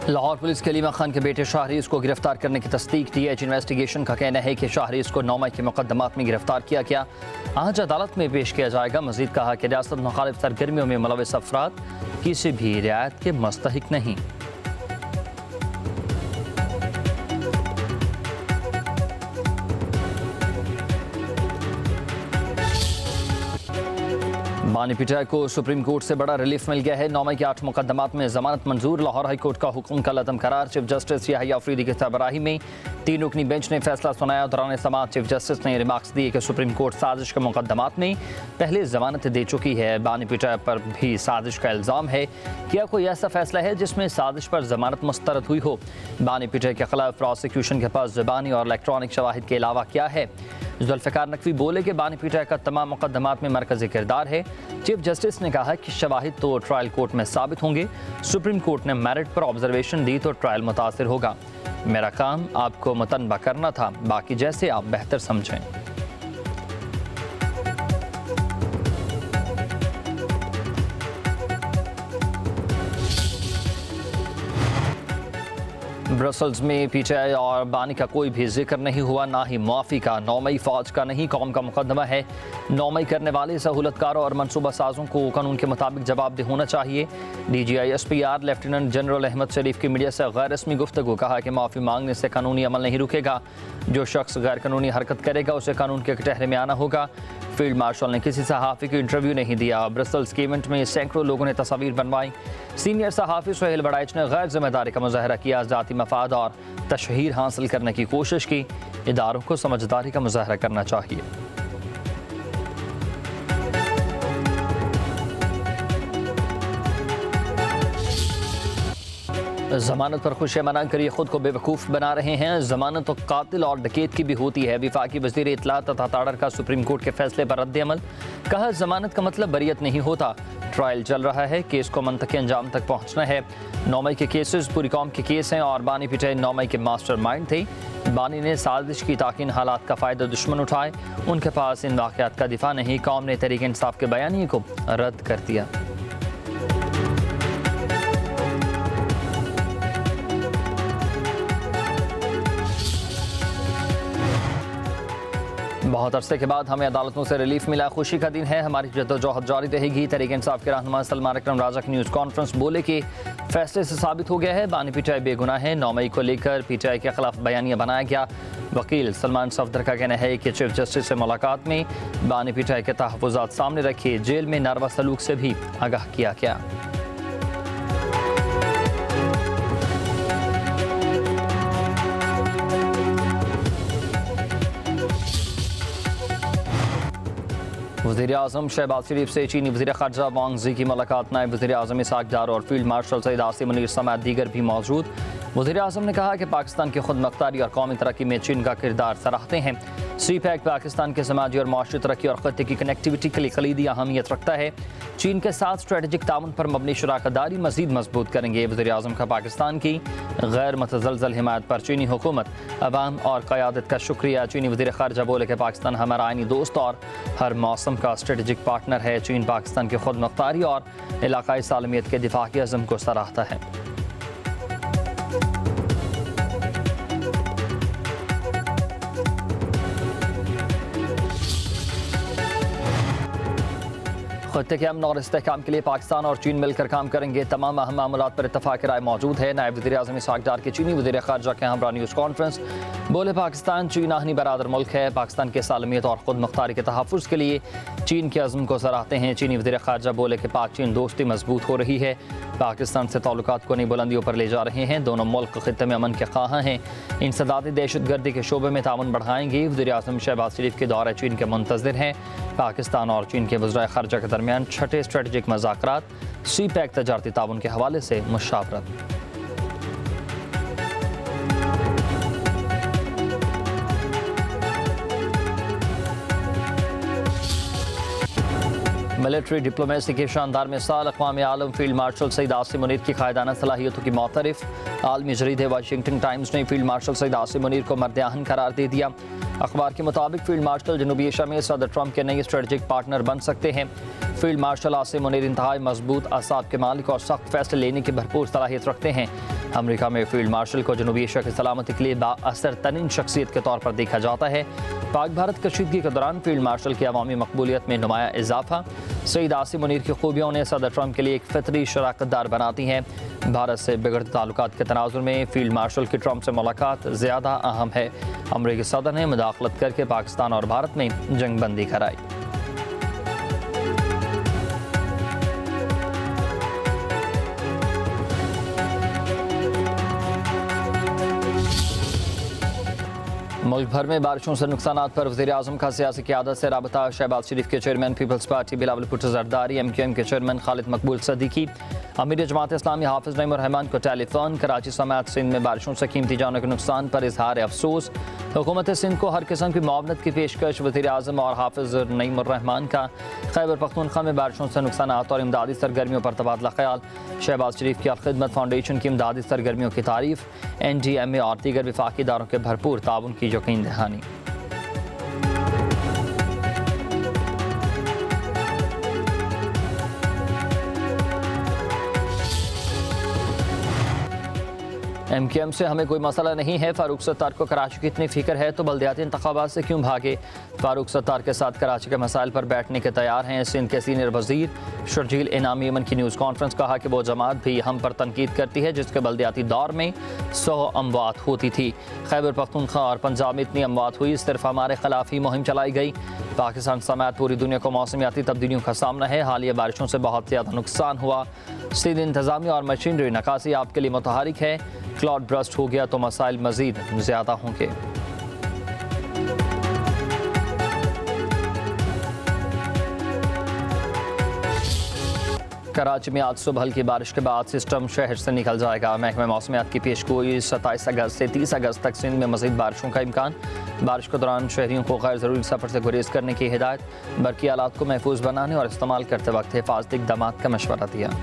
Lahore police के अलीमा खान के बेटे शाहरीज को गिरफ्तार करने की तस्दीक दी है। इन्वेस्टिगेशन का कहना है कि शाहरीज को 9 मई के मुकदमात में गिरफ्तार किया गया, आज अदालत में पेश किया जाएगा। मजीद कहा कि रियासत मुखालिफ सरगर्मियों में मुलविस अफराद किसी भी रियायत के मुस्तहिक नहीं। बानी पीटीआई को सुप्रीम कोर्ट से बड़ा रिलीफ मिल गया है। 9 मई के 8 मुकदमात में जमानत मंजूर। लाहौर हाई कोर्ट का हुक्म कल अदम करार। चीफ जस्टिस याहिया अफरीदी की सरबराही में 3 रुकनी बेंच ने फैसला सुनाया। दौरान समाअत चीफ जस्टिस ने रिमार्क्स दिए कि सुप्रीम कोर्ट साजिश के मुकदमात में पहले जमानत दे चुकी है। बानी पीटीआई पर भी साजिश का इल्ज़ाम है। क्या कोई ऐसा फैसला है जिसमें साजिश पर जमानत मुस्तरद हुई हो? बानी पीटीआई के खिलाफ प्रोसिक्यूशन के पास ज़बानी और इलेक्ट्रॉनिक शवाहिद के अलावा क्या है? जुल्फ़िकार नकवी बोले कि बानी पीटीआई का तमाम मुकदमात में मरकज़ी किरदार है। चीफ जस्टिस ने कहा कि शवाहिद तो ट्रायल कोर्ट में साबित होंगे। सुप्रीम कोर्ट ने मेरिट पर ऑब्जर्वेशन दी तो ट्रायल मुतासिर होगा। मेरा काम आपको मुतनबा करना था, बाकी जैसे आप बेहतर समझें। ब्रसल्स में पीटीआई और बानी का कोई भी जिक्र नहीं हुआ, ना ही मुआफ़ी का। 9 मई फौज का नहीं, कौम का मुकदमा है। 9 मई करने वाले सहूलतकारों और मनसूबा साजों को कानून के मुताबिक जवाबदेह होना चाहिए। DGI-SPR लेफ्टिनेंट जनरल अहमद शरीफ की मीडिया से गैर रस्मी गुफ्तगू। कहा कि माफ़ी मांगने से कानूनी अमल नहीं रुकेगा। जो शख्स गैर कानूनी हरकत करेगा उसे कानून के कटहरे में आना होगा। फील्ड मार्शल ने किसी सहाफ़ी को इंटरव्यू नहीं दिया। ब्रसल्स के इवेंट में सैकड़ों लोगों ने तस्वीर बनवाई। सीनियर सहाफ़ी सुहेल बड़ाइच ने गैर जिम्मेदारी का मुजाहरा किया। ज़ाती मफाद और तशहीर हासिल करने की कोशिश की। इदारों को समझदारी का मुजाहरा करना चाहिए। जमानत पर खुशियां मना कर ये खुद को बेवकूफ़ बना रहे हैं। जमानत तो कातिल और डकैत की भी होती है। वफाकी वज़ीर इत्तलात तथा ताड़र का सुप्रीम कोर्ट के फैसले पर रद्द-ए-अमल। कहा जमानत का मतलब बरियत नहीं होता। ट्रायल चल रहा है, केस को मंतकी अंजाम तक पहुँचना है। 9 मई के केसेस पूरी कौम के केस हैं और बानी पीटीआई 9 मई के मास्टर माइंड थे। बानी ने साजिश की ताकि इन हालात का फ़ायदा दुश्मन उठाए। उनके पास इन वाक़यात का दिफा नहीं। कौम ने तहरीक इंसाफ के बयानिए को रद्द कर दिया। बहुत अरसे के बाद हमें अदालतों से रिलीफ मिला, खुशी का दिन है। हमारी जद्दोजहद जारी रहेगी। तहरीक इंसाफ के रहनुमा सलमान अकरम राजा की न्यूज़ कॉन्फ्रेंस बोले कि फैसले से साबित हो गया है बानी पीटीआई बेगुनाह है। 9 मई को लेकर पीटीआई के खिलाफ बयानिया बनाया गया। वकील सलमान सफदर का कहना है कि चीफ जस्टिस से मुलाकात में बानी पीटीआई के तहफ़्फ़ुज़ात सामने रखे। जेल में नारवा सलूक से भी आगाह किया गया। वज़ीर-ए-आज़म शहबाज शरीफ से चीनी वज़ीर ख़ारजा वांग ज़ी की मुलाकात। नायब वज़ीर-ए-आज़म इसहाक़ डार और फील्ड मार्शल सईद आसिम मुनीर समेत दीगर भी मौजूद। वज़ीर-ए-आज़म ने कहा कि पाकिस्तान की खुद मुख्तारी और कौमी तरक्की में चीन का किरदार सराहते हैं। CPEC पाकिस्तान के समाजी और माशी तरक्की और ख़त्ते की कनेक्टिविटी के लिए कलीदी अहमियत रखता है। चीन के साथ स्ट्रेटेजिक ताउन पर मबनी शराकतदारी मज़ीद मजबूत करेंगे। वज़ीर-ए-आज़म का पाकिस्तान की गैर मुतज़लज़ल हिमायत पर चीनी हुकूमत, अवाम और क़यादत का शुक्रिया। चीनी वज़ीर ख़ारजा बोले कि पाकिस्तान हमारा आइनी दोस्त और हर मौसम का स्ट्रेटेजिक पार्टनर है। चीन पाकिस्तान की खुद मुख्तारी और इलाकाई सालमियत के दिफा के अज़म को सराहता है। खत्ते के अमन और इस्तेहकाम के लिए पाकिस्तान और चीन मिलकर काम करेंगे। तमाम अहम मामलात पर इत्तफाक राय मौजूद है। नायब वज़ीर-ए-आज़म इसहाक़ डार की चीनी वज़ीर ख़ारजा के हमरा न्यूज़ कॉन्फ्रेंस बोले पाकिस्तान चीन आहनी बरादर मुल्क है। पाकिस्तान के सालमियत और ख़ुद मुख्तारी के तहफ़्फ़ुज़ के लिए चीन के अज़्म को सराहते हैं। चीनी वज़ीर ख़ारजा बोले कि पाक चीन दोस्ती मजबूत हो रही है। पाकिस्तान से ताल्लुकात को नई बुलंदियों पर ले जा रहे हैं। दोनों मुल्क खित्ते में अमन के ख़्वाहां हैं। इंसदादी दहशतगर्दी के शोबे में ताउन बढ़ाएंगे। वज़ीर-ए-आज़म शहबाज शरीफ के दौरे चीन के मुंतज़िर हैं। पाकिस्तान और चीन के वज़राए ख़ारजा के दरमियान छठे स्ट्रेटेजिक मज़ाकरात। CPEC तजारती ताउन के हवाले से मुशावरत। मिलिट्री डिप्लोमेसी की शानदार मिसाल अक़वाम आलम फील्ड मार्शल सईद आसिम मुनीर की कायदाना सलाहियतों की मोतरफ़। आलमी जरीदे वाशिंगटन टाइम्स ने फील्ड मार्शल सईद आसिम मुनीर को मर्द आहन करार दे दिया। अखबार के मुताबिक फील्ड मार्शल जनूबी एशिया में सदर ट्रंप के नए स्ट्रेटेजिक पार्टनर बन सकते हैं। फील्ड मार्शल आसिम मुनीर इंतहाई मजबूत असाब के मालिक और सख्त फैसले लेने की भरपूर सलाहियत रखते हैं। अमेरिका में फील्ड मार्शल को जनूबी एशिया की सलामती के लिए बाअसर तरीन शख्सियत के तौर पर देखा जाता है। पाक भारत कशीदगी के दौरान फील्ड मार्शल की अवामी मकबूलियत में नुमाया इजाफा। सईद आसिम मुनीर की खूबियों ने सदर ट्रंप के लिए एक फितरी शराकतदार बनाती हैं। भारत से बिगड़ते ताल्लुकात के तनाजुर में फील्ड मार्शल की ट्रंप से मुलाकात ज़्यादा अहम है। अमरीकी सदर ने मुदाखलत करके पाकिस्तान और भारत में जंग बंदी कराई। मुल्क भर में बारिशों से नुकसानात पर वज़ीर-ए-आज़म का सियासी क़यादत से राबता। शहबाज शरीफ के चेयरमैन पीपल्स पार्टी बिलावल भुट्टो ज़रदारी, MQM के चेयरमैन खालिद मकबूल सदीकी, अमीर जमात इस्लामी हाफिज़ नईम रहमान को टेलीफोन। कराची समेत सिंध में बारिशों से कीमती जानों के नुकसान पर इजहार अफसोस। हुकूमत सिंध को हर किस्म की मुआवनत की पेशकश। वज़ीर-ए-आज़म और हाफिज़ नईम रहमान का खैबर पख्तूनख्वा में बारिशों से नुकसानात और इमदादी सरगर्मियों पर तबादला ख्याल। शहबाज शरीफ की खिदमत फाउंडेशन की इमदादी सरगर्मियों की तारीफ। NDMA और दीगर विफाकी इदारों के भरपूर ताउन की यकीन दहानी। MQM से हमें कोई मसला नहीं है। फारूक सत्तार को कराची की इतनी फिक्र है तो बल्दियाती इंतखाबात से क्यों भागे। फारूक सत्तार के साथ कराची के मसाइल पर बैठने के तैयार हैं। सिंध के सीनियर वजीर शर्जील इनामी यमन की न्यूज़ कॉन्फ्रेंस। कहा कि वो जमात भी हम पर तनकीद करती है जिसके बल्दियाती दौर में 100 अमवात होती थी। खैबर पख्तूनख्वा और पंजाब में इतनी अमवात हुई, सिर्फ हमारे खिलाफ ही मुहिम चलाई गई। पाकिस्तान समेत पूरी दुनिया को मौसमियाती तब्दीलियों का सामना है। हालिया बारिशों से बहुत ज़्यादा नुकसान हुआ। सिंध इंतजामिया और मशीनरी नकासी आपके लिए मुतहरिक है। क्लाउड ब्रस्ट हो गया तो मसाइल मजीद ज़्यादा होंगे। कराची में आज सुबह हल्की बारिश के बाद सिस्टम शहर से निकल जाएगा। महकमा मौसमियात की पेशगोई 27 अगस्त से 30 अगस्त तक सिंध में मज़ीद बारिशों का इम्कान। बारिश के दौरान शहरियों को गैर ज़रूरी सफ़र से गुरेज करने की हिदायत। बरकी आलात को महफूज बनाने और इस्तेमाल करते वक्त हिफाजती इक़दामात का मशवरा दिया।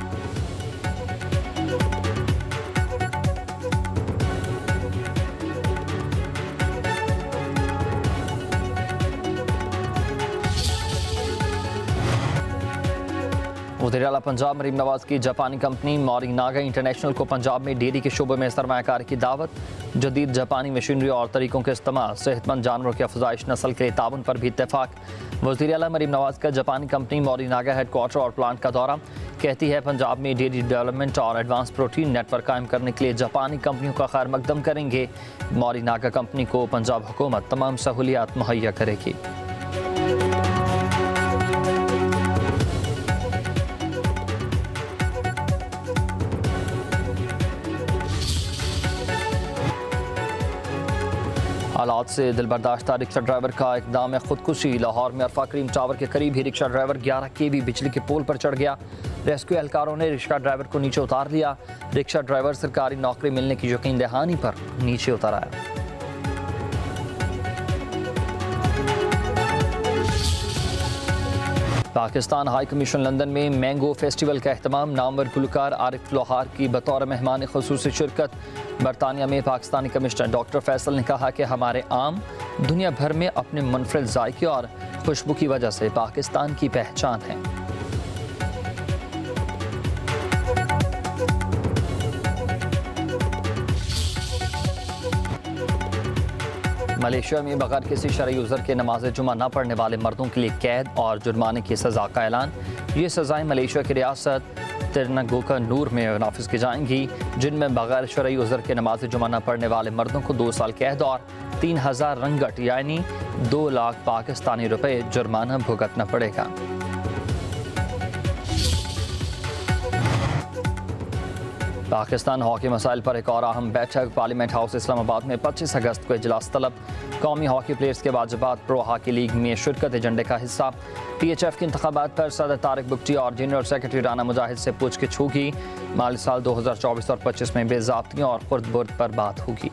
वज़ीर आला पंजाब मरीम नवाज की जापानी कंपनी मोरिनागा इंटरनेशनल को पंजाब में डेयरी के शोबे में सरमायाकारी की दावत। जदीद जापानी मशीनरी और तरीकों के इस्तेमाल, सेहतमंद जानवरों की अफजाइश, नस्ल के ताबन पर भी इत्तेफाक। वज़ीर आला मरीम नवाज का जापानी कंपनी मोरिनागा हेडक्वार्टर और प्लांट का दौरा। कहती है पंजाब में डेयरी डेवलपमेंट और एडवांस प्रोटीन नेटवर्क कायम करने के लिए जापानी कंपनियों का खैर मकदम करेंगे। मोरिनागा कंपनी को पंजाब हुकूमत तमाम सहूलियात मुहैया करेगी। हालात से दिलबर्दाश्ता रिक्शा ड्राइवर का इक़दाम खुदकुशी। लाहौर में अरफा करीम टावर के करीब ही रिक्शा ड्राइवर 11 kV बिजली के पोल पर चढ़ गया। रेस्क्यू एहलकारों ने रिक्शा ड्राइवर को नीचे उतार लिया। रिक्शा ड्राइवर सरकारी नौकरी मिलने की यकीन दहानी पर नीचे उतर आया। पाकिस्तान हाई कमीशन लंदन में मैंगो फेस्टिवल का एहतमाम। नामवर गुलकार आरिफ लोहार की बतौर मेहमान खुसूसी शिरकत। बरतानिया में पाकिस्तानी कमिश्नर डॉक्टर फैसल ने कहा कि हमारे आम दुनिया भर में अपने मुनफरिद जायके और खुशबू की वजह से पाकिस्तान की पहचान है। मलेशिया में बगैर किसी शरई उज़र के नमाज जुमा न पढ़ने वाले मर्दों के लिए कैद और जुर्माने की सज़ा का ऐलान। ये सज़ाएँ मलेशिया की रियासत तिरनगोका नूर में नाफिज की जाएंगी, जिनमें बगैर शरई उज़र के नमाज जुमा न पढ़ने वाले मर्दों को 2 साल कैद और 3000 रंगट यानी 2 लाख पाकिस्तानी रुपए जुर्माना भुगतना पड़ेगा। पाकिस्तान हॉकी मसाइल पर एक और अहम बैठक। पार्लियामेंट हाउस इस्लामाबाद में 25 अगस्त को इजलास तलब। कौमी हॉकी प्लेयर्स के वाजिबात प्रो हॉकी लीग में शिरकत एजेंडे का हिस्सा। PHF के इंतखाबात पर सदर तारिक बुगटी और जनरल सेक्रेटरी राना मुजाहिद से पूछगिछ होगी। माली साल 2024 और 25 में बेज़ाब्तियों और खुर्द बुर्द पर बात होगी।